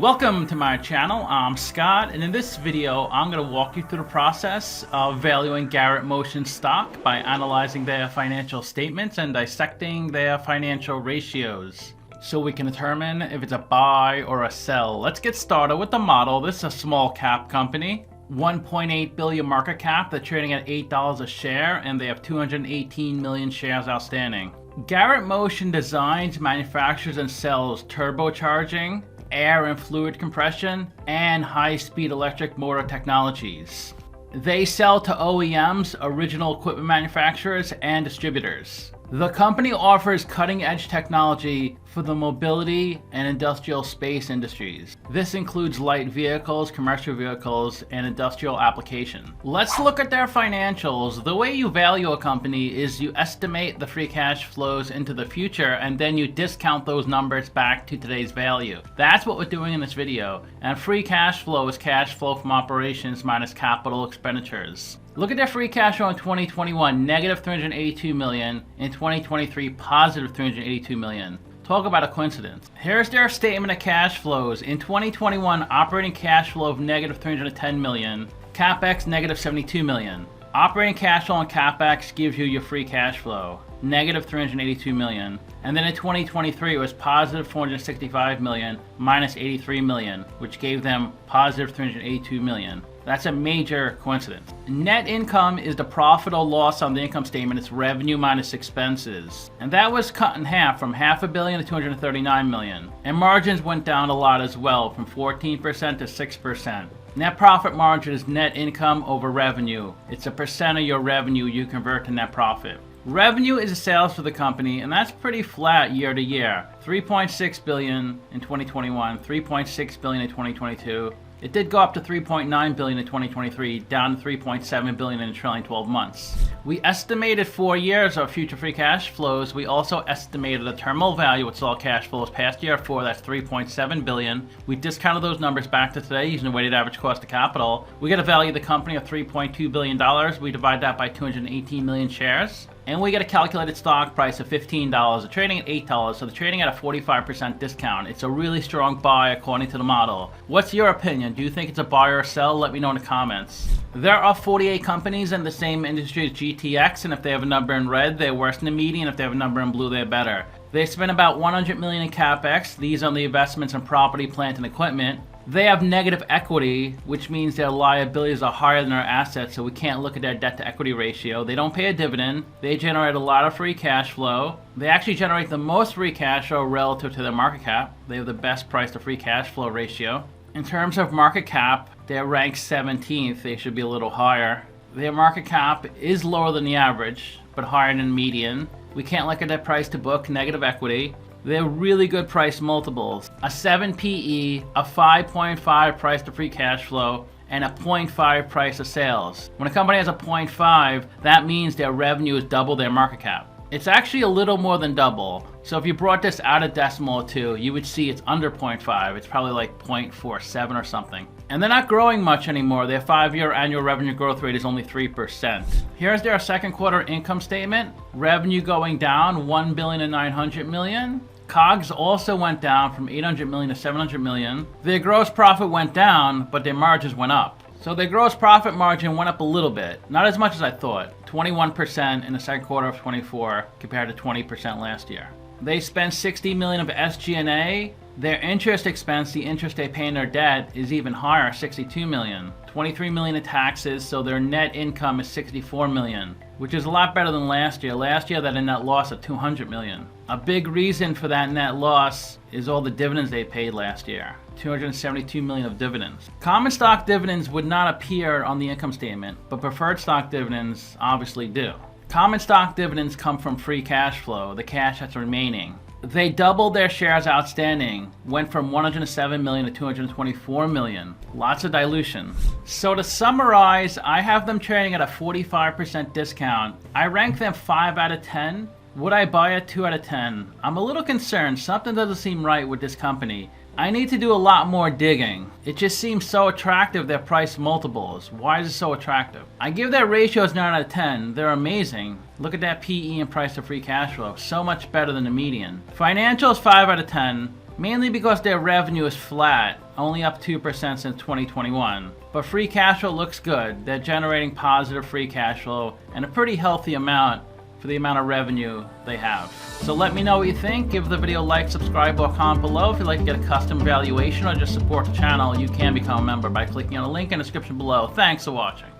Welcome to my channel. I'm Scott, and in this video I'm going to walk you through the process of valuing Garrett Motion stock by analyzing their financial statements and dissecting their financial ratios so we can determine if it's a buy or a sell. Let's get started with the model. This is a small cap company, 1.8 billion market cap. They're trading at $8 a share and they have 218 million shares outstanding. Garrett Motion designs, manufactures, and sells turbocharging, air and fluid compression, and high-speed electric motor technologies. They sell to OEMs, original equipment manufacturers, and distributors. The company offers cutting-edge technology for the mobility and industrial space industries. This includes light vehicles, commercial vehicles, and industrial application. Let's look at their financials. The way you value a company is you estimate the free cash flows into the future, and then you discount those numbers back to today's value. That's what we're doing in this video. And free cash flow is cash flow from operations minus capital expenditures. Look at their free cash flow in 2021, negative 382 million. In 2023, positive 382 million. Talk about a coincidence. Here's their statement of cash flows. In 2021, operating cash flow of negative 310 million. CapEx negative 72 million. Operating cash flow and CapEx gives you your free cash flow, negative 382 million. And then in 2023, it was positive 465 million, minus 83 million, which gave them positive 382 million. That's a major coincidence. Net income is the profit or loss on the income statement. It's revenue minus expenses. And that was cut in half from half a billion to 239 million. And margins went down a lot as well, from 14% to 6%. Net profit margin is net income over revenue. It's a percent of your revenue you convert to net profit. Revenue is the sales for the company, and that's pretty flat year to year. 3.6 billion in 2021, 3.6 billion in 2022. It did go up to 3.9 billion in 2023, down to 3.7 billion in the trailing 12 months. We estimated 4 years of future free cash flows. We also estimated a terminal value, which is all cash flows past year 4, that's 3.7 billion. We discounted those numbers back to today using the weighted average cost of capital. We get a value of the company of $3.2 billion. We divide that by 218 million shares. And we get a calculated stock price of $15. They're trading at $8, so they're trading at a 45% discount. It's a really strong buy according to the model. What's your opinion? Do you think it's a buy or a sell? Let me know in the comments. There are 48 companies in the same industry as GTX, and if they have a number in red, they're worse than the median. If they have a number in blue, they're better. They spend about 100 million in CapEx. These are the investments in property, plant, and equipment. They have negative equity, which means their liabilities are higher than their assets, so we can't look at their debt to equity ratio. They don't pay a dividend. They generate a lot of free cash flow. They actually generate the most free cash flow relative to their market cap. They have the best price to free cash flow ratio. In terms of market cap, they're ranked 17th. They should be a little higher. Their market cap is lower than the average, but higher than median. We can't look at their price to book, negative equity. They're really good price multiples. A 7 PE, a 5.5 price to free cash flow, and a 0.5 price of sales. When a company has a 0.5, that means their revenue is double their market cap. It's actually a little more than double. So if you brought this out a decimal or two, you would see it's under 0.5. It's probably like 0.47 or something. And they're not growing much anymore. Their 5-year annual revenue growth rate is only 3%. Here's their second quarter income statement. Revenue going down, 1.9 billion. COGS also went down from 800 million to 700 million. Their gross profit went down, but their margins went up. So their gross profit margin went up a little bit. Not as much as I thought. 21% in the second quarter of 24 compared to 20% last year. They spent 60 million of SG&A. Their interest expense, the interest they pay in their debt, is even higher, 62 million. 23 million in taxes, so their net income is 64 million, which is a lot better than last year. Last year, they had a net loss of 200 million. A big reason for that net loss is all the dividends they paid last year. 272 million of dividends. Common stock dividends would not appear on the income statement, but preferred stock dividends obviously do. Common stock dividends come from free cash flow, the cash that's remaining. They doubled their shares outstanding, went from 107 million to 224 million. Lots of dilution. So to summarize, I have them trading at a 45% discount. I rank them 5 out of 10. Would I buy a 2 out of 10? I'm a little concerned. Something doesn't seem right with this company. I need to do a lot more digging. It just seems so attractive, their price multiples. Why is it so attractive? I give their ratios 9 out of 10. They're amazing. Look at that PE and price to free cash flow. So much better than the median. Financials 5 out of 10. mainly because their revenue is flat, only up 2% since 2021. But free cash flow looks good. They're generating positive free cash flow and a pretty healthy amount for the amount of revenue they have. So let me know what you think. Give the video a like, subscribe, or comment below. If you'd like to get a custom valuation or just support the channel, you can become a member by clicking on the link in the description below. Thanks for watching.